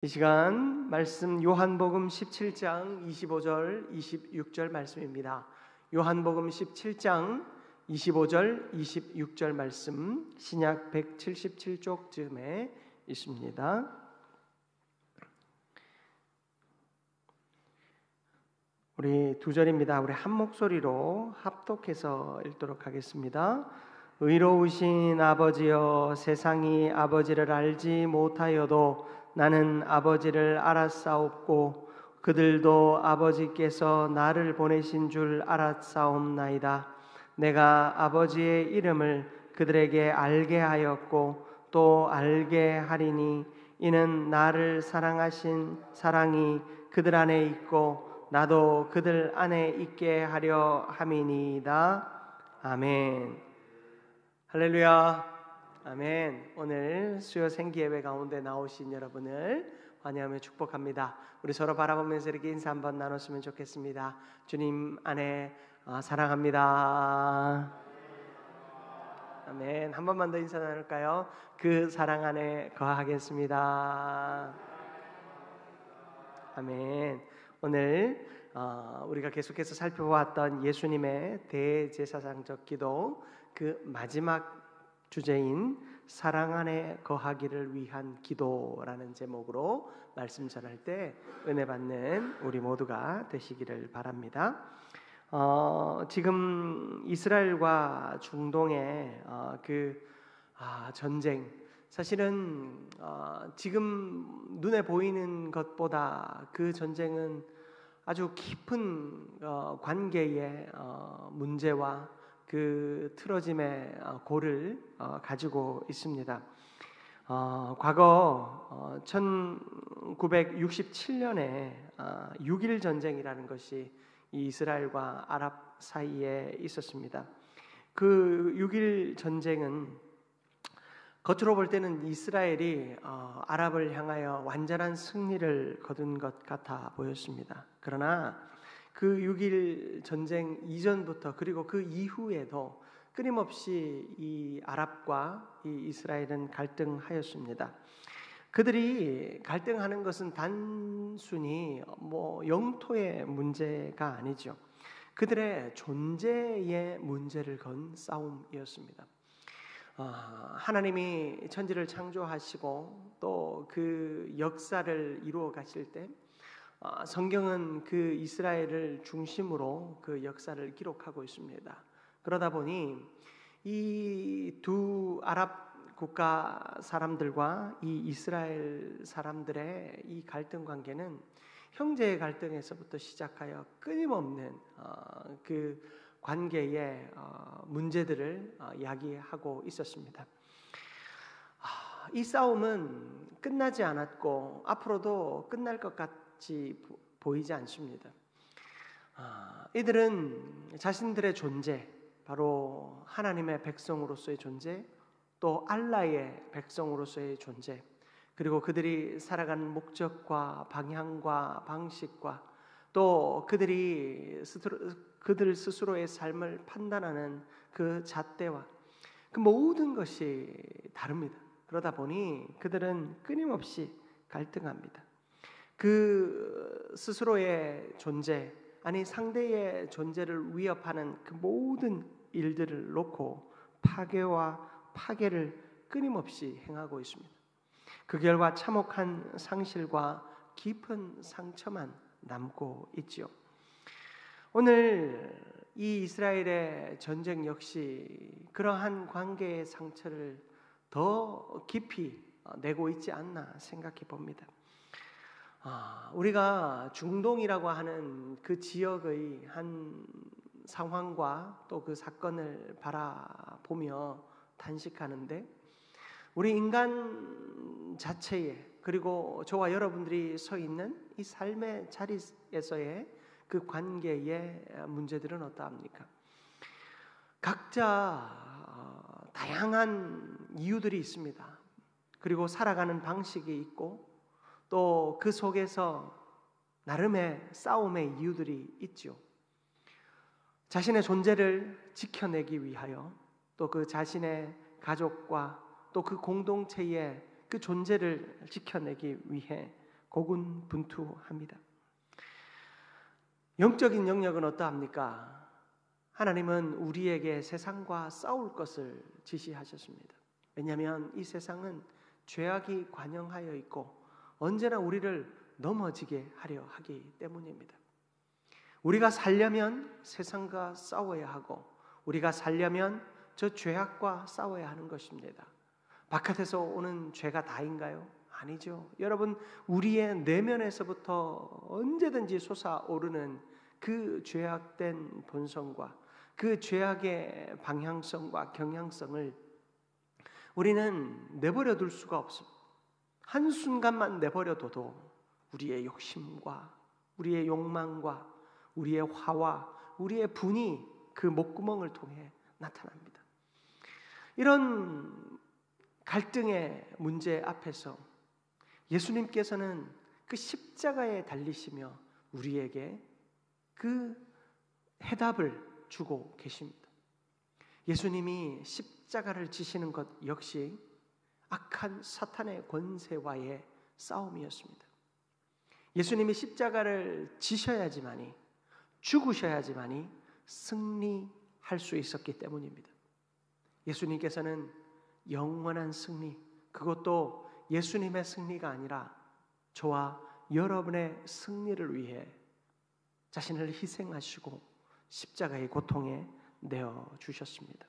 이 시간 말씀 요한복음 17장 25절 26절 말씀입니다. 요한복음 17장 25절 26절 말씀 신약 177쪽쯤에 있습니다. 우리 두 절입니다. 우리 한 목소리로 합독해서 읽도록 하겠습니다. 의로우신 아버지여, 세상이 아버지를 알지 못하여도 나는 아버지를 알았사옵고 그들도 아버지께서 나를 보내신 줄 알았사옵나이다. 내가 아버지의 이름을 그들에게 알게 하였고 또 알게 하리니 이는 나를 사랑하신 사랑이 그들 안에 있고 나도 그들 안에 있게 하려 함이니이다. 아멘. 할렐루야. 아멘. 오늘 수요 생기예배 가운데 나오신 여러분을 환영하며 축복합니다. 우리 서로 바라보면서 이렇게 인사 한번 나눴으면 좋겠습니다. 주님 안에 사랑합니다. 아멘. 한 번만 더 인사 나눌까요? 그 사랑 안에 거하겠습니다. 아멘. 오늘 우리가 계속해서 살펴보았던 예수님의 대제사장적 기도, 그 마지막 주제인 사랑 안에 거하기를 위한 기도라는 제목으로 말씀 전할 때 은혜 받는 우리 모두가 되시기를 바랍니다. 지금 이스라엘과 중동의 전쟁, 사실은 지금 눈에 보이는 것보다 그 전쟁은 아주 깊은 관계의 문제와 그 틀어짐의 고를 가지고 있습니다. 과거 1967년에 6.1 전쟁이라는 것이 이스라엘과 아랍 사이에 있었습니다. 그 6.1 전쟁은 겉으로 볼 때는 이스라엘이 아랍을 향하여 완전한 승리를 거둔 것 같아 보였습니다. 그러나 그 6.1 전쟁 이전부터 그리고 그 이후에도 끊임없이 이 아랍과 이 이스라엘은 갈등하였습니다. 그들이 갈등하는 것은 단순히 영토의 문제가 아니죠. 그들의 존재의 문제를 건 싸움이었습니다. 하나님이 천지를 창조하시고 또 그 역사를 이루어 가실 때 성경은 그 이스라엘을 중심으로 그 역사를 기록하고 있습니다. 그러다 보니 이 두 아랍 국가 사람들과 이 이스라엘 사람들의 이 갈등 관계는 형제의 갈등에서부터 시작하여 끊임없는 그 관계의 문제들을 이야기하고 있었습니다. 이 싸움은 끝나지 않았고 앞으로도 끝날 것 같이 보이지 않습니다. 이들은 자신들의 존재, 바로 하나님의 백성으로서의 존재, 또 알라의 백성으로서의 존재, 그리고 그들이 살아가는 목적과 방향과 방식과 또 그들 스스로의 삶을 판단하는 그 잣대와 그 모든 것이 다릅니다. 그러다 보니 그들은 끊임없이 갈등합니다. 그 스스로의 존재, 아니 상대의 존재를 위협하는 그 모든 일들을 놓고 파괴와 파괴를 끊임없이 행하고 있습니다. 그 결과 참혹한 상실과 깊은 상처만 남고 있지요. 오늘 이 이스라엘의 전쟁 역시 그러한 관계의 상처를 더 깊이 내고 있지 않나 생각해 봅니다. 우리가 중동이라고 하는 그 지역의 한 상황과 또 그 사건을 바라보며 단식하는데, 우리 인간 자체에, 그리고 저와 여러분들이 서 있는 이 삶의 자리에서의 그 관계의 문제들은 어떠합니까? 각자 다양한 이유들이 있습니다. 그리고 살아가는 방식이 있고 또 그 속에서 나름의 싸움의 이유들이 있죠. 자신의 존재를 지켜내기 위하여, 또 그 자신의 가족과 또 그 공동체의 그 존재를 지켜내기 위해 고군분투합니다. 영적인 영역은 어떠합니까? 하나님은 우리에게 세상과 싸울 것을 지시하셨습니다. 왜냐하면 이 세상은 죄악이 관영하여 있고 언제나 우리를 넘어지게 하려 하기 때문입니다. 우리가 살려면 세상과 싸워야 하고 우리가 살려면 저 죄악과 싸워야 하는 것입니다. 바깥에서 오는 죄가 다인가요? 아니죠. 여러분, 우리의 내면에서부터 언제든지 솟아오르는 그 죄악된 본성과 그 죄악의 방향성과 경향성을 우리는 내버려 둘 수가 없습니다. 한순간만 내버려 둬도 우리의 욕심과 우리의 욕망과 우리의 화와 우리의 분이 그 목구멍을 통해 나타납니다. 이런 갈등의 문제 앞에서 예수님께서는 그 십자가에 달리시며 우리에게 그 해답을 주고 계십니다. 예수님이 십자가를 지시는 것 역시 악한 사탄의 권세와의 싸움이었습니다. 예수님이 십자가를 지셔야지만이 죽으셔야지만이 승리할 수 있었기 때문입니다. 예수님께서는 영원한 승리, 그것도 예수님의 승리가 아니라 저와 여러분의 승리를 위해 자신을 희생하시고 십자가의 고통에 내어주셨습니다.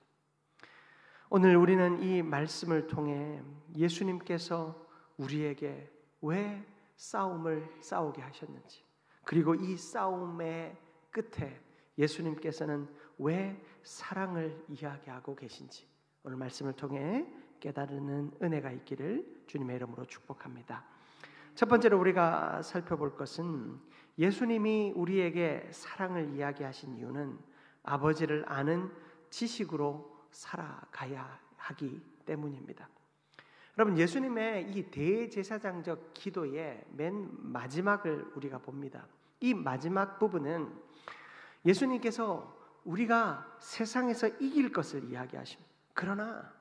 오늘 우리는 이 말씀을 통해 예수님께서 우리에게 왜 싸움을 싸우게 하셨는지, 그리고 이 싸움의 끝에 예수님께서는 왜 사랑을 이야기하고 계신지 오늘 말씀을 통해 깨달는 은혜가 있기를 주님의 이름으로 축복합니다. 첫 번째로 우리가 살펴볼 것은 예수님이 우리에게 사랑을 이야기하신 이유는 아버지를 아는 지식으로 살아가야 하기 때문입니다. 여러분, 예수님의 이 대제사장적 기도의 맨 마지막을 우리가 봅니다. 이 마지막 부분은 예수님께서 우리가 세상에서 이길 것을 이야기하십니다. 그러나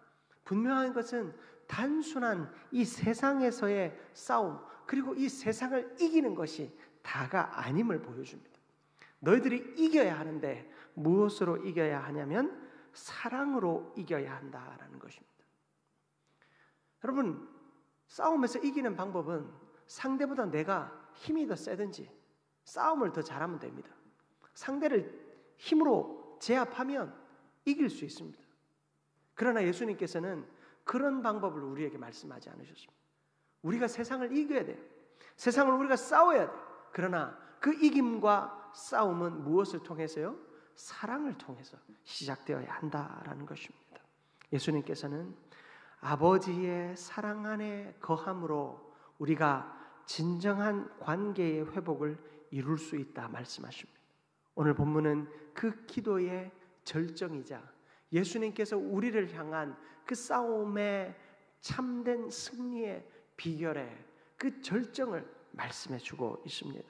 분명한 것은 단순한 이 세상에서의 싸움, 그리고 이 세상을 이기는 것이 다가 아님을 보여줍니다. 너희들이 이겨야 하는데 무엇으로 이겨야 하냐면 사랑으로 이겨야 한다라는 것입니다. 여러분, 싸움에서 이기는 방법은 상대보다 내가 힘이 더 세든지 싸움을 더 잘하면 됩니다. 상대를 힘으로 제압하면 이길 수 있습니다. 그러나 예수님께서는 그런 방법을 우리에게 말씀하지 않으셨습니다. 우리가 세상을 이겨야 돼요. 세상을 우리가 싸워야 돼요. 그러나 그 이김과 싸움은 무엇을 통해서요? 사랑을 통해서 시작되어야 한다라는 것입니다. 예수님께서는 아버지의 사랑 안에 거함으로 우리가 진정한 관계의 회복을 이룰 수 있다 말씀하십니다. 오늘 본문은 그 기도의 절정이자 예수님께서 우리를 향한 그 싸움의 참된 승리의 비결의 그 절정을 말씀해 주고 있습니다.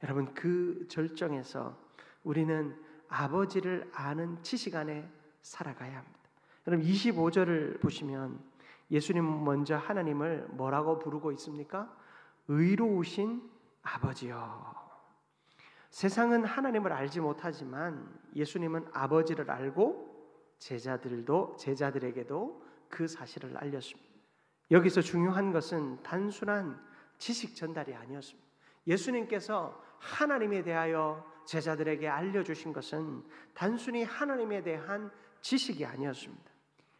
여러분, 그 절정에서 우리는 아버지를 아는 지식 안에 살아가야 합니다. 여러분, 25절을 보시면 예수님은 먼저 하나님을 뭐라고 부르고 있습니까? 의로우신 아버지요. 세상은 하나님을 알지 못하지만 예수님은 아버지를 알고 제자들에게도 그 사실을 알렸습니다. 여기서 중요한 것은 단순한 지식 전달이 아니었습니다. 예수님께서 하나님에 대하여 제자들에게 알려주신 것은 단순히 하나님에 대한 지식이 아니었습니다.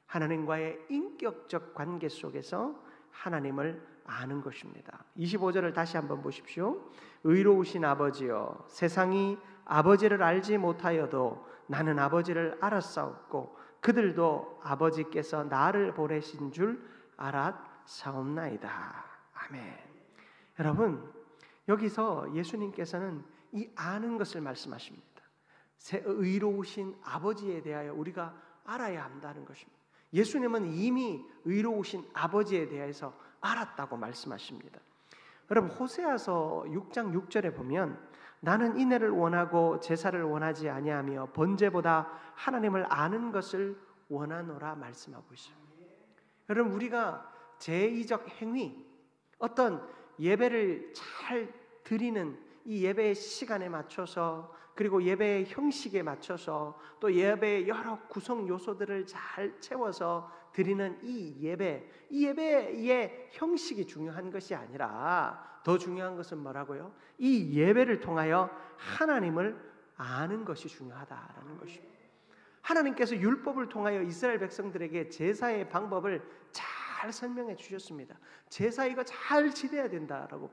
하나님과의 인격적 관계 속에서 하나님을 아는 것입니다. 25절을 다시 한번 보십시오. 의로우신 아버지여, 세상이 아버지를 알지 못하여도 나는 아버지를 알았사옵고 그들도 아버지께서 나를 보내신 줄 알았사옵나이다. 아멘. 여러분, 여기서 예수님께서는 이 아는 것을 말씀하십니다. 의로우신 아버지에 대하여 우리가 알아야 한다는 것입니다. 예수님은 이미 의로우신 아버지에 대해서 알았다고 말씀하십니다. 여러분, 호세아서 6장 6절에 보면 나는 인애를 원하고 제사를 원하지 아니하며 번제보다 하나님을 아는 것을 원하노라 말씀하고 있습니다. 여러분, 우리가 제의적 행위, 어떤 예배를 잘 드리는 이 예배의 시간에 맞춰서, 그리고 예배의 형식에 맞춰서, 또 예배의 여러 구성 요소들을 잘 채워서 드리는 이 예배의 형식이 중요한 것이 아니라 더 중요한 것은 뭐라고요? 이 예배를 통하여 하나님을 아는 것이 중요하다라는 것입니다. 하나님께서 율법을 통하여 이스라엘 백성들에게 제사의 방법을 잘 설명해 주셨습니다. 제사 이거 잘 지내야 된다라고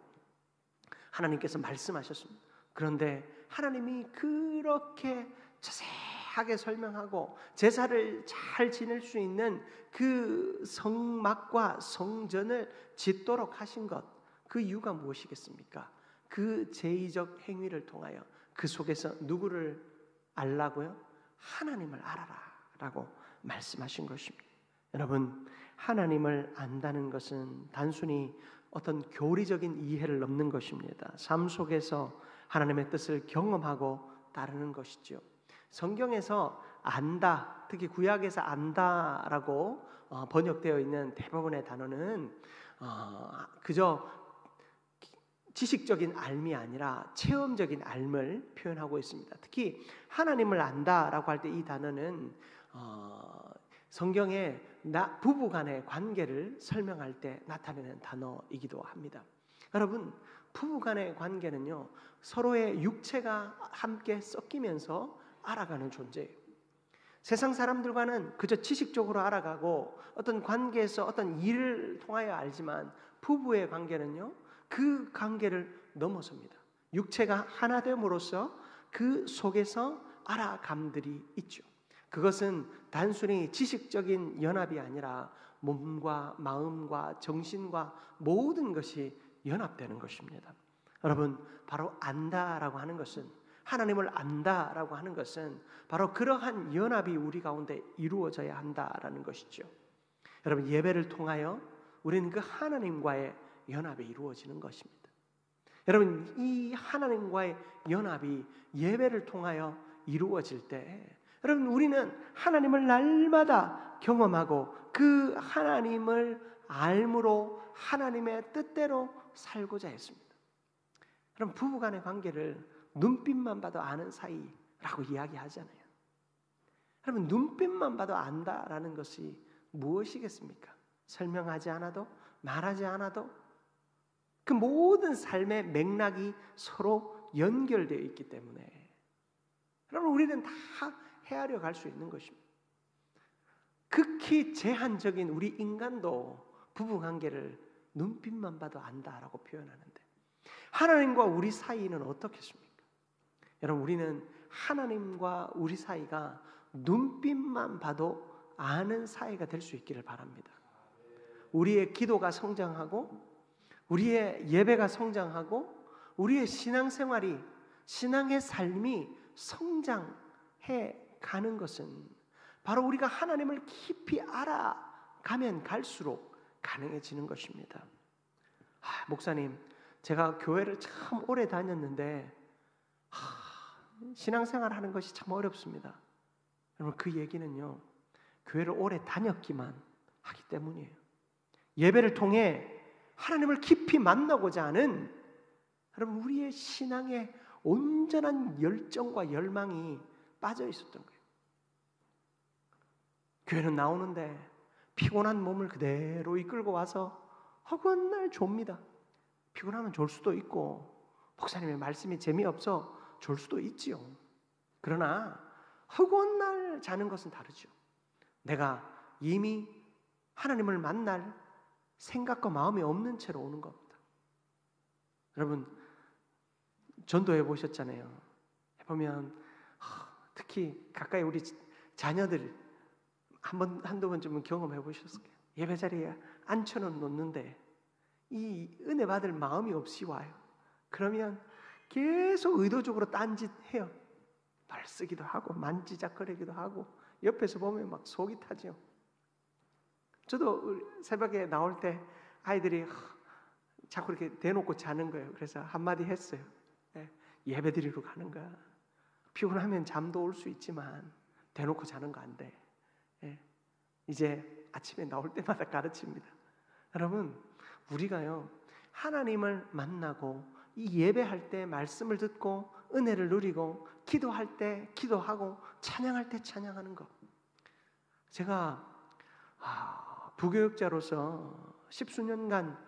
하나님께서 말씀하셨습니다. 그런데 하나님이 그렇게 자세하게 설명하고 제사를 잘 지낼 수 있는 그 성막과 성전을 짓도록 하신 것, 그 이유가 무엇이겠습니까? 그 제의적 행위를 통하여 그 속에서 누구를 알라고요? 하나님을 알아라 라고 말씀하신 것입니다. 여러분, 하나님을 안다는 것은 단순히 어떤 교리적인 이해를 넘는 것입니다. 삶 속에서 하나님의 뜻을 경험하고 따르는 것이죠. 성경에서 안다, 특히 구약에서 안다라고 번역되어 있는 대부분의 단어는 그저 지식적인 알미 아니라 체험적인 알을 표현하고 있습니다. 특히 하나님을 안다라고 할 때 이 단어는 성경에 부부 간의 관계를 설명할 때 나타내는 단어이기도 합니다. 여러분, 부부 간의 관계는요, 서로의 육체가 함께 섞이면서 알아가는 존재예요. 세상 사람들과는 그저 지식적으로 알아가고 어떤 관계에서 어떤 일을 통하여 알지만 부부의 관계는요, 그 관계를 넘어섭니다. 육체가 하나 됨으로써 그 속에서 알아감들이 있죠. 그것은 단순히 지식적인 연합이 아니라 몸과 마음과 정신과 모든 것이 연합되는 것입니다. 여러분, 바로 안다라고 하는 것은, 하나님을 안다라고 하는 것은 바로 그러한 연합이 우리 가운데 이루어져야 한다라는 것이죠. 여러분, 예배를 통하여 우리는 그 하나님과의 연합이 이루어지는 것입니다. 여러분, 이 하나님과의 연합이 예배를 통하여 이루어질 때, 여러분, 우리는 하나님을 날마다 경험하고 그 하나님을 알므로 하나님의 뜻대로 살고자 했습니다. 여러분, 부부간의 관계를 눈빛만 봐도 아는 사이라고 이야기하잖아요. 여러분, 눈빛만 봐도 안다라는 것이 무엇이겠습니까? 설명하지 않아도, 말하지 않아도 그 모든 삶의 맥락이 서로 연결되어 있기 때문에 여러분, 우리는 다 헤아려 갈 수 있는 것입니다. 극히 제한적인 우리 인간도 부부관계를 눈빛만 봐도 안다라고 표현하는데, 하나님과 우리 사이는 어떻겠습니까? 여러분, 우리는 하나님과 우리 사이가 눈빛만 봐도 아는 사이가 될 수 있기를 바랍니다. 우리의 기도가 성장하고, 우리의 예배가 성장하고, 우리의 신앙생활이, 신앙의 삶이 성장해 가는 것은 바로 우리가 하나님을 깊이 알아가면 갈수록 가능해지는 것입니다. 목사님, 제가 교회를 참 오래 다녔는데 신앙생활 하는 것이 참 어렵습니다. 여러분, 그 얘기는요, 교회를 오래 다녔기만 하기 때문이에요. 예배를 통해 하나님을 깊이 만나고자 하는, 여러분, 우리의 신앙의 온전한 열정과 열망이 빠져 있었던 거예요. 교회는 나오는데 피곤한 몸을 그대로 이끌고 와서 허구한 날 좁니다. 피곤하면 졸 수도 있고, 목사님의 말씀이 재미없어 졸 수도 있지요. 그러나 허구한 날 자는 것은 다르죠. 내가 이미 하나님을 만날 생각과 마음이 없는 채로 오는 겁니다. 여러분, 전도해 보셨잖아요. 해보면 특히 가까이 우리 자녀들 한두 번쯤은 경험해 보셨을 거예요. 예배 자리에 앉혀놓는데 이 은혜 받을 마음이 없이 와요. 그러면 계속 의도적으로 딴짓해요. 발 쓰기도 하고 만지작거리기도 하고, 옆에서 보면 막 속이 타죠. 저도 새벽에 나올 때 아이들이 자꾸 이렇게 대놓고 자는 거예요. 그래서 한마디 했어요. 예배 드리러 가는 거야. 피곤하면 잠도 올 수 있지만 대놓고 자는 거 안 돼. 이제 아침에 나올 때마다 가르칩니다. 여러분, 우리가요, 하나님을 만나고 이 예배할 때 말씀을 듣고 은혜를 누리고 기도할 때 기도하고 찬양할 때 찬양하는 것. 제가 부교육자로서 10수년간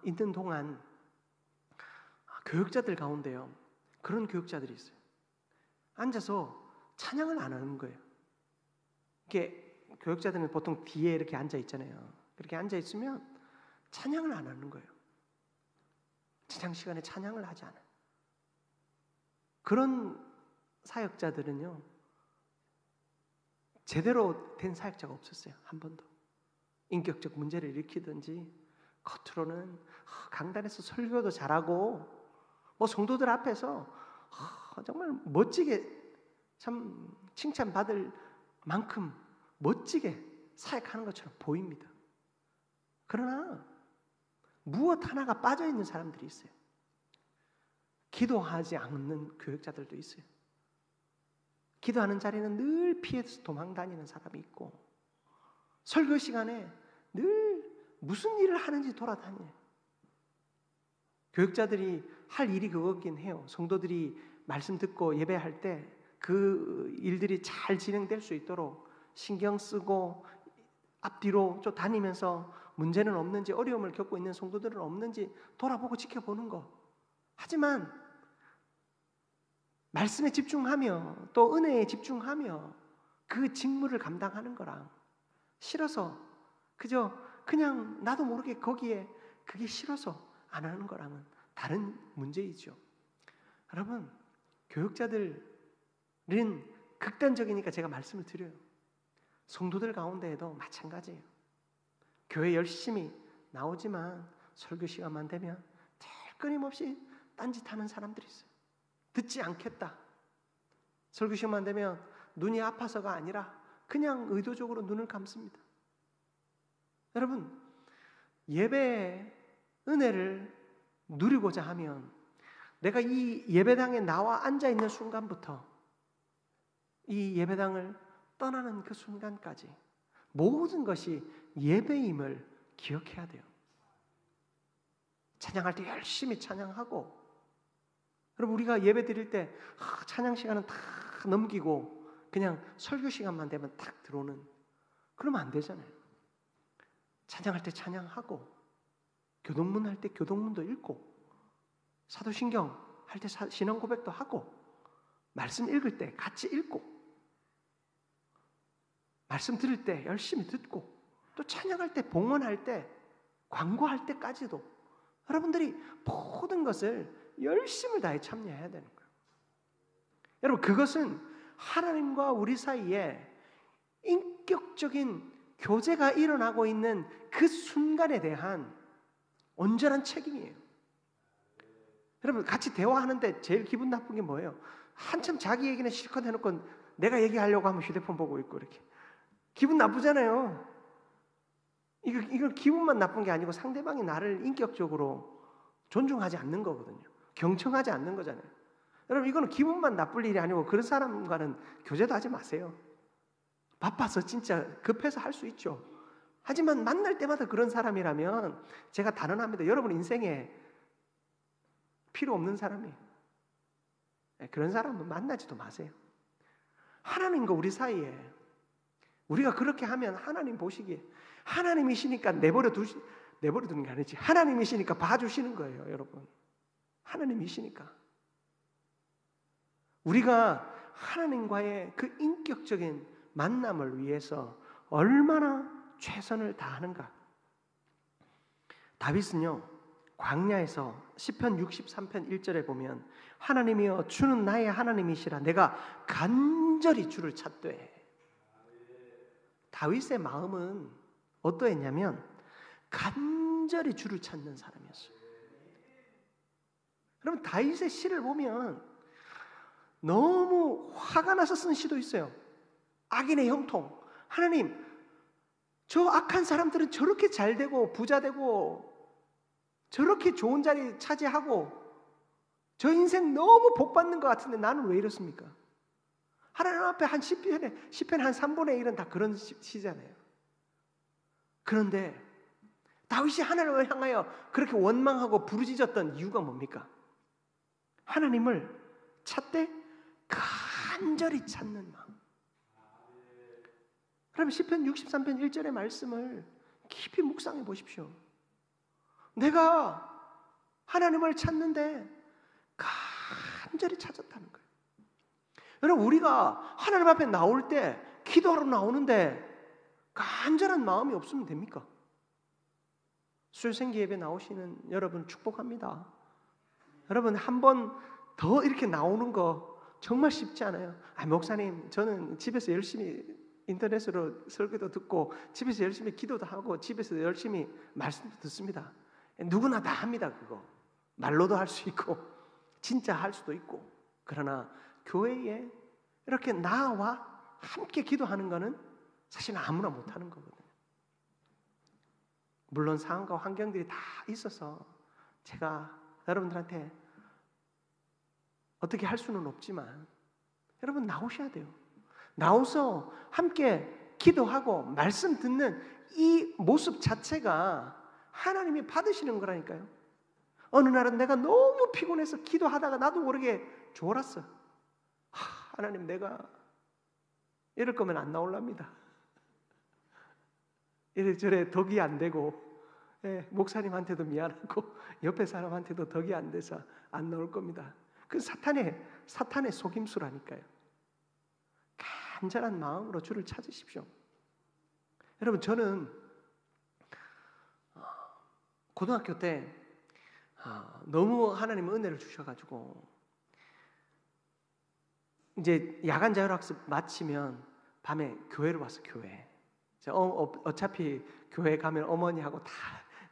있는 동안 교육자들 가운데요, 그런 교육자들이 있어요. 앉아서 찬양을 안 하는 거예요. 이렇게 교육자들은 보통 뒤에 이렇게 앉아 있잖아요. 그렇게 앉아 있으면 찬양을 안 하는 거예요. 찬양 시간에 찬양을 하지 않아요. 그런 사역자들은요, 제대로 된 사역자가 없었어요. 한 번도. 인격적 문제를 일으키든지 겉으로는 강단에서 설교도 잘하고 성도들 앞에서 정말 멋지게 참 칭찬받을 만큼 멋지게 사역하는 것처럼 보입니다. 그러나 무엇 하나가 빠져있는 사람들이 있어요. 기도하지 않는 교육자들도 있어요. 기도하는 자리는 늘 피해서 도망다니는 사람이 있고, 설교 시간에 늘 무슨 일을 하는지 돌아다녀요. 교육자들이 할 일이 그거긴 해요. 성도들이 말씀 듣고 예배할 때 그 일들이 잘 진행될 수 있도록 신경 쓰고 앞뒤로 좀 다니면서 문제는 없는지, 어려움을 겪고 있는 성도들은 없는지 돌아보고 지켜보는 거. 하지만 말씀에 집중하며 또 은혜에 집중하며 그 직무를 감당하는 거랑 싫어서 그냥 나도 모르게 거기에 그게 싫어서 안 하는 거랑은 다른 문제이죠. 여러분, 교육자들은 극단적이니까 제가 말씀을 드려요. 성도들 가운데에도 마찬가지예요. 교회 열심히 나오지만 설교 시간만 되면 끊임없이 딴짓하는 사람들이 있어요. 듣지 않겠다. 설교 시간만 되면 눈이 아파서가 아니라 그냥 의도적으로 눈을 감습니다. 여러분, 예배의 은혜를 누리고자 하면 내가 이 예배당에 나와 앉아있는 순간부터 이 예배당을 떠나는 그 순간까지 모든 것이 예배임을 기억해야 돼요. 찬양할 때 열심히 찬양하고, 여러분, 우리가 예배 드릴 때 찬양 시간은 다 넘기고 그냥 설교 시간만 되면 탁 들어오는, 그러면 안 되잖아요. 찬양할 때 찬양하고, 교동문 할 때 교동문도 읽고, 사도신경 할 때 신앙 고백도 하고, 말씀 읽을 때 같이 읽고, 말씀 들을 때 열심히 듣고, 또 찬양할 때, 봉헌할 때, 광고할 때까지도 여러분들이 모든 것을 열심을 다해 참여해야 되는 거예요. 여러분, 그것은 하나님과 우리 사이에 인격적인 교제가 일어나고 있는 그 순간에 대한 온전한 책임이에요. 여러분, 같이 대화하는데 제일 기분 나쁜 게 뭐예요? 한참 자기 얘기는 실컷 해놓고 내가 얘기하려고 하면 휴대폰 보고 있고, 이렇게 기분 나쁘잖아요. 이거 기분만 나쁜 게 아니고 상대방이 나를 인격적으로 존중하지 않는 거거든요. 경청하지 않는 거잖아요. 여러분, 이거는 기분만 나쁠 일이 아니고 그런 사람과는 교제도 하지 마세요. 바빠서 진짜 급해서 할 수 있죠. 하지만 만날 때마다 그런 사람이라면 제가 단언합니다. 여러분 인생에 필요 없는 사람이에요. 그런 사람은 만나지도 마세요. 하나님과 우리 사이에 우리가 그렇게 하면 하나님 보시기에, 하나님이시니까 내버려 두는 게 아니지, 하나님이시니까 봐주시는 거예요. 여러분, 하나님이시니까 우리가 하나님과의 그 인격적인 만남을 위해서 얼마나 최선을 다하는가. 다윗은요, 광야에서 시편 63편 1절에 보면 하나님이여 주는 나의 하나님이시라 내가 간절히 주를 찾되. 다윗의 마음은 어떠했냐면 간절히 주를 찾는 사람이었어요. 여러분, 다윗의 시를 보면 너무 화가 나서 쓴 시도 있어요. 악인의 형통, 하나님, 저 악한 사람들은 저렇게 잘 되고 부자 되고 저렇게 좋은 자리 차지하고 저 인생 너무 복 받는 것 같은데 나는 왜 이렇습니까? 하나님 앞에 한 시편 한 3분의 1은 다 그런 시잖아요. 그런데 다윗이 하나님을 향하여 그렇게 원망하고 부르짖었던 이유가 뭡니까? 하나님을 찾되 간절히 찾는 마음. 그럼 시편 63편 1절의 말씀을 깊이 묵상해 보십시오. 내가 하나님을 찾는데 간절히 찾았다는 거예요. 여러분, 우리가 하나님 앞에 나올 때 기도하러 나오는데 간절한 마음이 없으면 됩니까? 수요생기 예배 나오시는 여러분 축복합니다. 여러분, 한 번 더 이렇게 나오는 거 정말 쉽지 않아요. 목사님, 저는 집에서 열심히 인터넷으로 설교도 듣고 집에서 열심히 기도도 하고 집에서 열심히 말씀도 듣습니다. 누구나 다 합니다. 그거 말로도 할 수 있고 진짜 할 수도 있고. 그러나 교회에 이렇게 나와 함께 기도하는 거는 사실 아무나 못하는 거거든요. 물론 상황과 환경들이 다 있어서 제가 여러분들한테 어떻게 할 수는 없지만 여러분 나오셔야 돼요. 나와서 함께 기도하고 말씀 듣는 이 모습 자체가 하나님이 받으시는 거라니까요. 어느 날은 내가 너무 피곤해서 기도하다가 나도 모르게 졸았어. 하나님, 내가 이럴 거면 안 나올랍니다. 이래저래 덕이 안 되고, 목사님한테도 미안하고 옆에 사람한테도 덕이 안 돼서 안 나올 겁니다. 그 사탄의 속임수라니까요. 간절한 마음으로 주를 찾으십시오. 여러분, 저는 고등학교 때 너무 하나님 은혜를 주셔가지고 이제 야간 자율학습 마치면 밤에 교회를 왔어. 교회. 어차피 교회 가면 어머니하고 다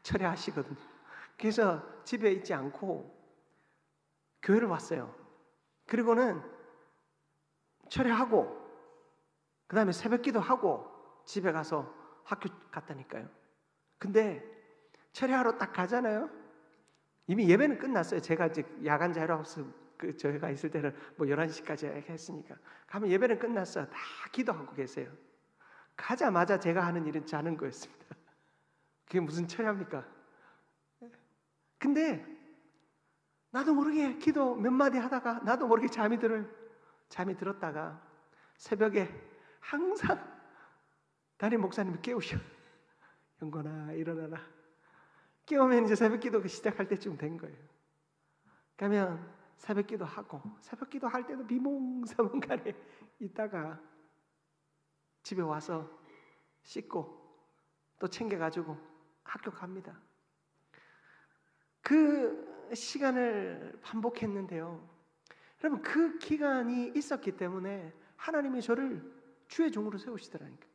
철회하시거든요. 그래서 집에 있지 않고 교회를 왔어요. 그리고는 철회하고 그 다음에 새벽기도 하고 집에 가서 학교 갔다니까요. 근데 철회하러 딱 가잖아요. 이미 예배는 끝났어요. 제가 이제 야간 자율학습 저희가 있을 때는 뭐 11시까지 했으니까 가면 예배는 끝났어요. 다 기도하고 계세요. 가자마자 제가 하는 일은 자는 거였습니다. 그게 무슨 철야입니까? 근데 나도 모르게 기도 몇 마디 하다가 나도 모르게 잠이 들었다가 새벽에 항상 담임 목사님이 깨우셔. 영건아, 일어나라. 깨우면 이제 새벽 기도 시작할 때쯤 된 거예요. 그러면 새벽 기도 하고 새벽 기도 할 때도 비몽사몽간에 있다가 집에 와서 씻고 또 챙겨가지고 학교 갑니다. 그 시간을 반복했는데요. 여러분, 그 기간이 있었기 때문에 하나님이 저를 주의 종으로 세우시더라니까요.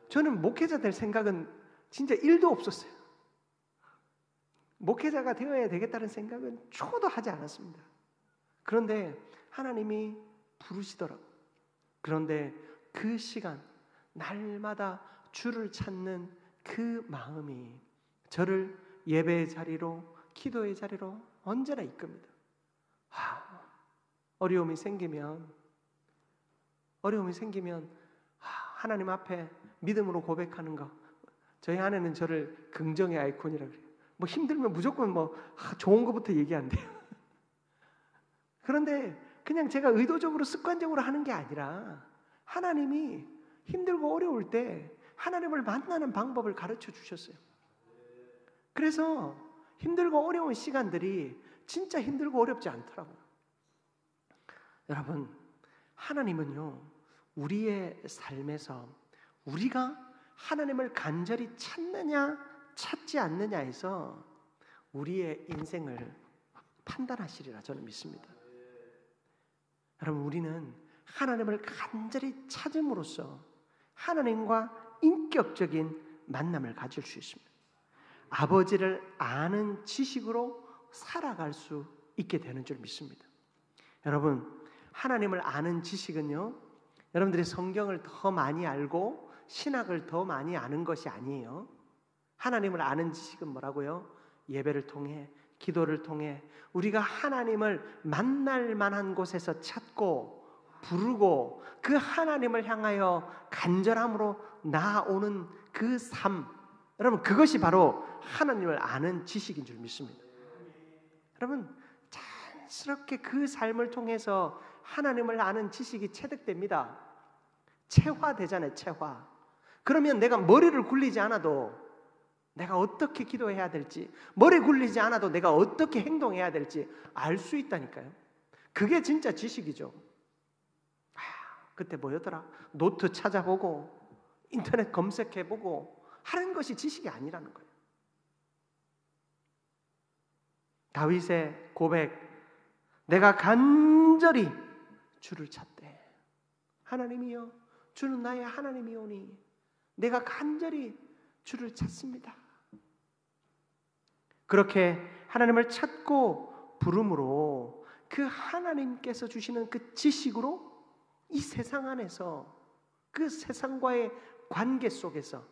저는 목회자 될 생각은 진짜 1도 없었어요. 목회자가 되어야 되겠다는 생각은 초도 하지 않았습니다. 그런데 하나님이 부르시더라고요. 그런데 그 시간, 날마다 주를 찾는 그 마음이 저를 예배의 자리로, 기도의 자리로 언제나 이끕니다. 어려움이 생기면 하나님 앞에 믿음으로 고백하는 거. 저희 아내는 저를 긍정의 아이콘이라고 그래요. 뭐 힘들면 무조건 좋은 것부터 얘기한대요. 그런데 그냥 제가 의도적으로 습관적으로 하는 게 아니라 하나님이 힘들고 어려울 때 하나님을 만나는 방법을 가르쳐 주셨어요. 그래서 힘들고 어려운 시간들이 진짜 힘들고 어렵지 않더라고요. 여러분, 하나님은요, 우리의 삶에서 우리가 하나님을 간절히 찾느냐 찾지 않느냐에서 우리의 인생을 판단하시리라 저는 믿습니다. 여러분, 우리는 하나님을 간절히 찾음으로써 하나님과 인격적인 만남을 가질 수 있습니다. 아버지를 아는 지식으로 살아갈 수 있게 되는 줄 믿습니다. 여러분, 하나님을 아는 지식은요, 여러분들이 성경을 더 많이 알고 신학을 더 많이 아는 것이 아니에요. 하나님을 아는 지식은 뭐라고요? 예배를 통해, 기도를 통해 우리가 하나님을 만날 만한 곳에서 찾고 부르고 그 하나님을 향하여 간절함으로 나아오는 그 삶, 여러분, 그것이 바로 하나님을 아는 지식인 줄 믿습니다. 여러분, 자연스럽게 그 삶을 통해서 하나님을 아는 지식이 체득됩니다. 체화되잖아요. 체화. 그러면 내가 머리를 굴리지 않아도 내가 어떻게 기도해야 될지, 머리 굴리지 않아도 내가 어떻게 행동해야 될지 알 수 있다니까요. 그게 진짜 지식이죠. 그때 뭐였더라? 노트 찾아보고 인터넷 검색해보고 하는 것이 지식이 아니라는 거예요. 다윗의 고백, 내가 간절히 주를 찾되 하나님이여 주는 나의 하나님이오니 내가 간절히 주를 찾습니다. 그렇게 하나님을 찾고 부름으로 그 하나님께서 주시는 그 지식으로 이 세상 안에서 그 세상과의 관계 속에서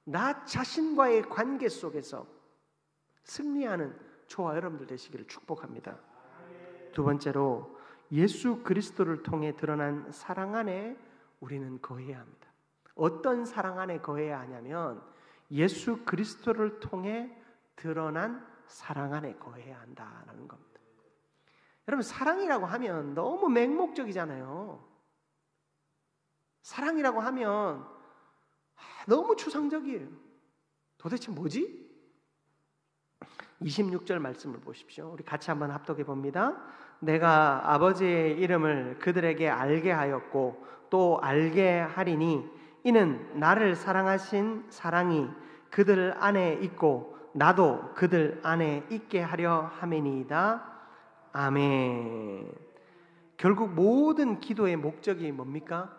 나 자신과의 관계 속에서 승리하는 저와 여러분들 되시기를 축복합니다. 두 번째로 예수 그리스도를 통해 드러난 사랑 안에 우리는 거해야 합니다. 어떤 사랑 안에 거해야 하냐면 예수 그리스도를 통해 드러난 사랑 안에 거해야 한다는 겁니다. 여러분, 사랑이라고 하면 너무 맹목적이잖아요. 사랑이라고 하면 너무 추상적이에요. 도대체 뭐지? 26절 말씀을 보십시오. 우리 같이 한번 합독해 봅니다. 내가 아버지의 이름을 그들에게 알게 하였고 또 알게 하리니 이는 나를 사랑하신 사랑이 그들 안에 있고 나도 그들 안에 있게 하려 함이니이다. 아멘. 결국 모든 기도의 목적이 뭡니까?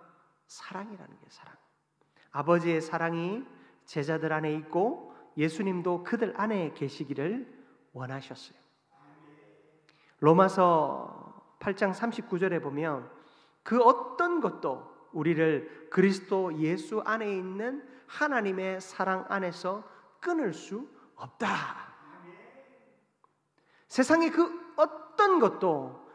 사랑이라는 게 사랑. 아버지의 사랑이 제자들 안에 있고 예수님도 그들 안에 계시기를 원하셨어요. 로마서 8장 39절에 보면 그 어떤 것도 우리를 그리스도 예수 안에 있는 하나님의 사랑 안에서 끊을 수 없다. 세상의 그 어떤 것도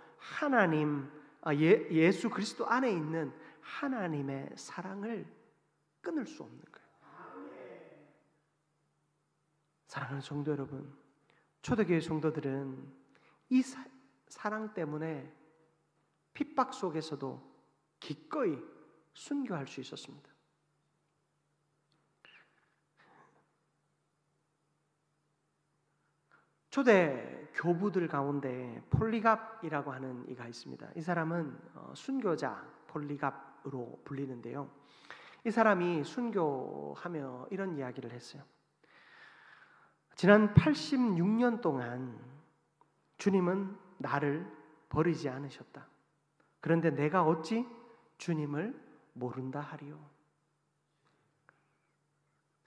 예수 그리스도 안에 있는 하나님의 사랑을 끊을 수 없는 거예요. 사랑하는 성도 여러분, 초대교회 성도들은 이 사랑 때문에 핍박 속에서도 기꺼이 순교할 수 있었습니다. 초대 교부들 가운데 폴리갑이라고 하는 이가 있습니다. 이 사람은 순교자 폴리갑으로 불리는데요. 이 사람이 순교하며 이런 이야기를 했어요. 지난 86년 동안 주님은 나를 버리지 않으셨다. 그런데 내가 어찌 주님을 모른다 하리요.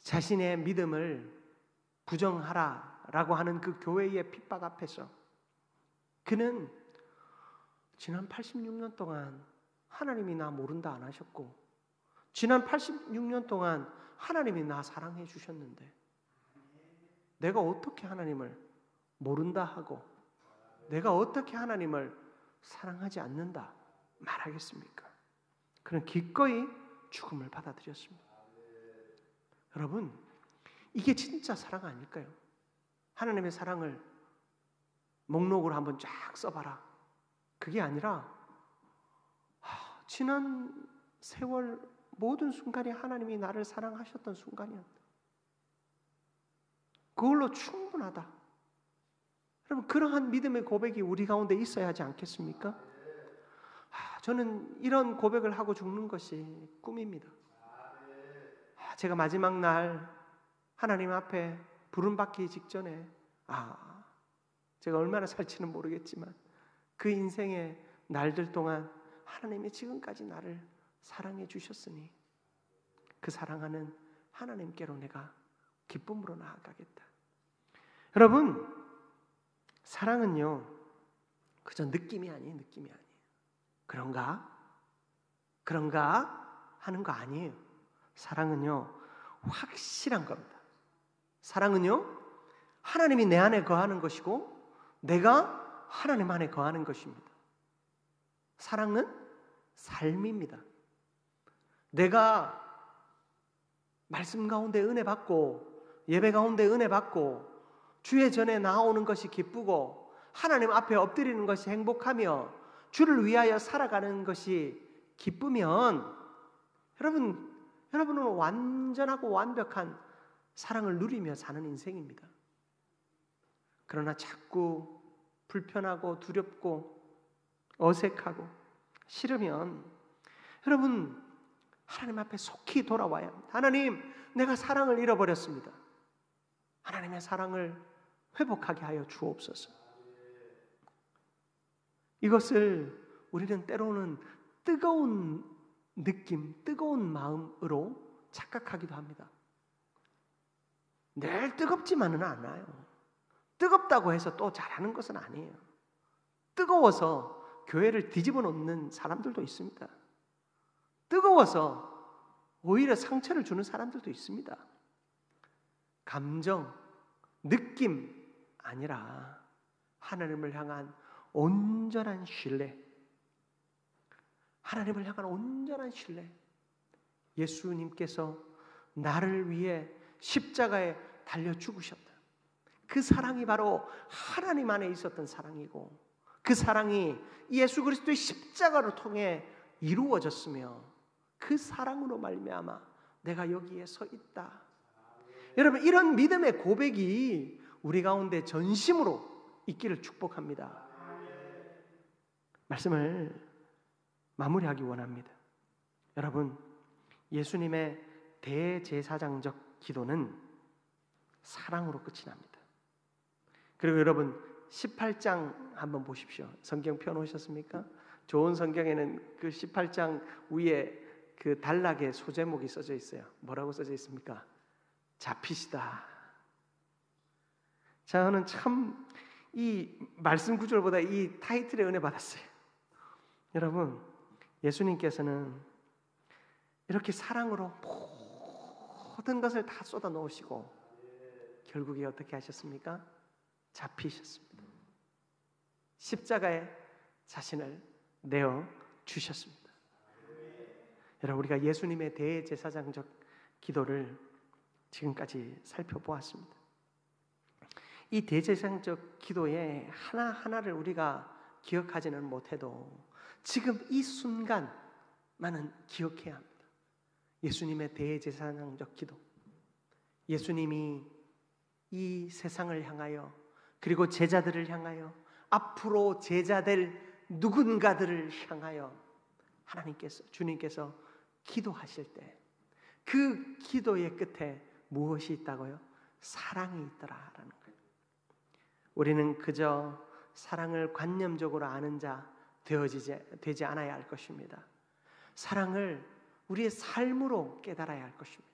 자신의 믿음을 부정하라라고 하는 그 교회의 핍박 앞에서 그는 지난 86년 동안 하나님이 나 모른다 안 하셨고 지난 86년 동안 하나님이 나 사랑해 주셨는데 내가 어떻게 하나님을 모른다 하고 내가 어떻게 하나님을 사랑하지 않는다 말하겠습니까? 그는 기꺼이 죽음을 받아들였습니다. 여러분, 이게 진짜 사랑 아닐까요? 하나님의 사랑을 목록으로 한번 쫙 써봐라. 그게 아니라 지난 세월 모든 순간이 하나님이 나를 사랑하셨던 순간이었다. 그걸로 충분하다. 여러분, 그러한 믿음의 고백이 우리 가운데 있어야 하지 않겠습니까? 저는 이런 고백을 하고 죽는 것이 꿈입니다. 제가 마지막 날 하나님 앞에 부름받기 직전에 제가 얼마나 살지는 모르겠지만 그 인생의 날들 동안 하나님이 지금까지 나를 사랑해 주셨으니 그 사랑하는 하나님께로 내가 기쁨으로 나아가겠다. 여러분, 사랑은요 그저 느낌이 아니에요. 그런가 하는 거 아니에요. 사랑은요 확실한 겁니다. 사랑은요 하나님이 내 안에 거하는 것이고 내가 하나님 안에 거하는 것입니다. 사랑은 삶입니다. 내가 말씀 가운데 은혜 받고 예배 가운데 은혜 받고 주의 전에 나오는 것이 기쁘고 하나님 앞에 엎드리는 것이 행복하며 주를 위하여 살아가는 것이 기쁘면 여러분은 완전하고 완벽한 사랑을 누리며 사는 인생입니다. 그러나 자꾸 불편하고 두렵고 어색하고 싫으면 여러분 하나님 앞에 속히 돌아와야 합니다. 하나님, 내가 사랑을 잃어버렸습니다. 하나님의 사랑을 회복하게 하여 주옵소서. 이것을 우리는 때로는 뜨거운 느낌, 뜨거운 마음으로 착각하기도 합니다. 늘 뜨겁지만은 않아요. 뜨겁다고 해서 또 잘하는 것은 아니에요. 뜨거워서 교회를 뒤집어 놓는 사람들도 있습니다. 뜨거워서 오히려 상처를 주는 사람들도 있습니다. 감정, 느낌 아니라 하나님을 향한 온전한 신뢰, 하나님을 향한 온전한 신뢰. 예수님께서 나를 위해 십자가에 달려 죽으셨다. 그 사랑이 바로 하나님 안에 있었던 사랑이고 그 사랑이 예수 그리스도의 십자가를 통해 이루어졌으며 그 사랑으로 말미암아 내가 여기에 서 있다. 여러분, 이런 믿음의 고백이 우리 가운데 전심으로 있기를 축복합니다. 말씀을 마무리하기 원합니다. 여러분, 예수님의 대제사장적 기도는 사랑으로 끝이 납니다. 그리고 여러분 18장 한번 보십시오. 성경 펴놓으셨습니까? 좋은 성경에는 그 18장 위에 그 단락에 소제목이 써져 있어요. 뭐라고 써져 있습니까? 잡히시다. 저는 참 이 말씀 구절보다 이 타이틀에 은혜 받았어요. 여러분, 예수님께서는 이렇게 사랑으로 모든 것을 다 쏟아 놓으시고 결국에 어떻게 하셨습니까? 잡히셨습니다. 십자가에 자신을 내어 주셨습니다. 여러분, 우리가 예수님의 대제사장적 기도를 지금까지 살펴보았습니다. 이 대제사장적 기도의 하나하나를 우리가 기억하지는 못해도 지금 이 순간만은 기억해야 합니다. 예수님의 대제사장적 기도, 예수님이 이 세상을 향하여 그리고 제자들을 향하여 앞으로 제자될 누군가들을 향하여 주님께서 기도하실 때 그 기도의 끝에 무엇이 있다고요? 사랑이 있더라라는 거예요. 우리는 그저 사랑을 관념적으로 아는 자 되지 않아야 할 것입니다. 사랑을 우리의 삶으로 깨달아야 할 것입니다.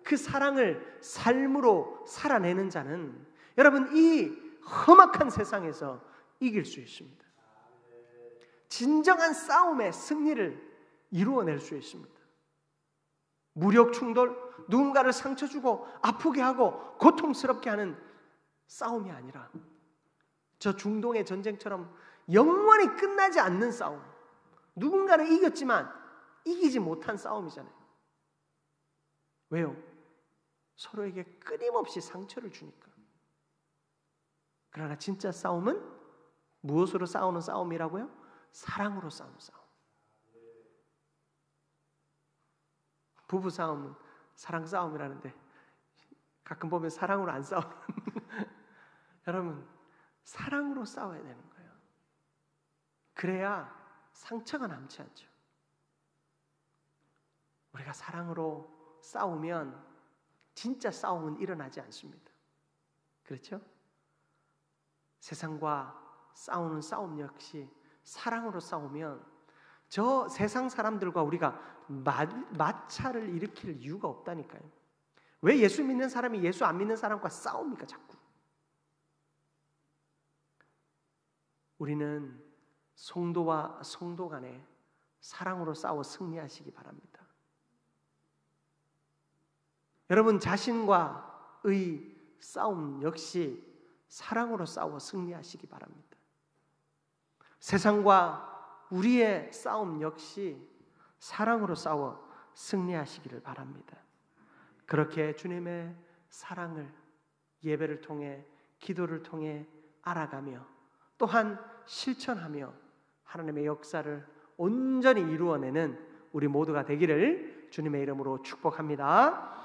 그 사랑을 삶으로 살아내는 자는 여러분 이 험악한 세상에서 이길 수 있습니다. 진정한 싸움의 승리를 이루어낼 수 있습니다. 무력 충돌, 누군가를 상처 주고 아프게 하고 고통스럽게 하는 싸움이 아니라 저 중동의 전쟁처럼 영원히 끝나지 않는 싸움, 누군가는 이겼지만 이기지 못한 싸움이잖아요. 왜요? 서로에게 끊임없이 상처를 주니까. 그러나 진짜 싸움은 무엇으로 싸우는 싸움이라고요? 사랑으로 싸우는 싸움. 부부 싸움은 사랑 싸움이라는데 가끔 보면 사랑으로 안 싸우는 여러분, 사랑으로 싸워야 되는 거예요. 그래야 상처가 남지 않죠. 우리가 사랑으로 싸우면 진짜 싸움은 일어나지 않습니다. 그렇죠? 세상과 싸우는 싸움 역시 사랑으로 싸우면 저 세상 사람들과 우리가 마찰을 일으킬 이유가 없다니까요. 왜 예수 믿는 사람이 예수 안 믿는 사람과 싸웁니까 자꾸? 우리는 성도와 성도 간에 사랑으로 싸워 승리하시기 바랍니다. 여러분 자신과의 싸움 역시 사랑으로 싸워 승리하시기 바랍니다. 세상과 우리의 싸움 역시 사랑으로 싸워 승리하시기를 바랍니다. 그렇게 주님의 사랑을 예배를 통해 기도를 통해 알아가며 또한 실천하며 하나님의 역사를 온전히 이루어내는 우리 모두가 되기를 주님의 이름으로 축복합니다.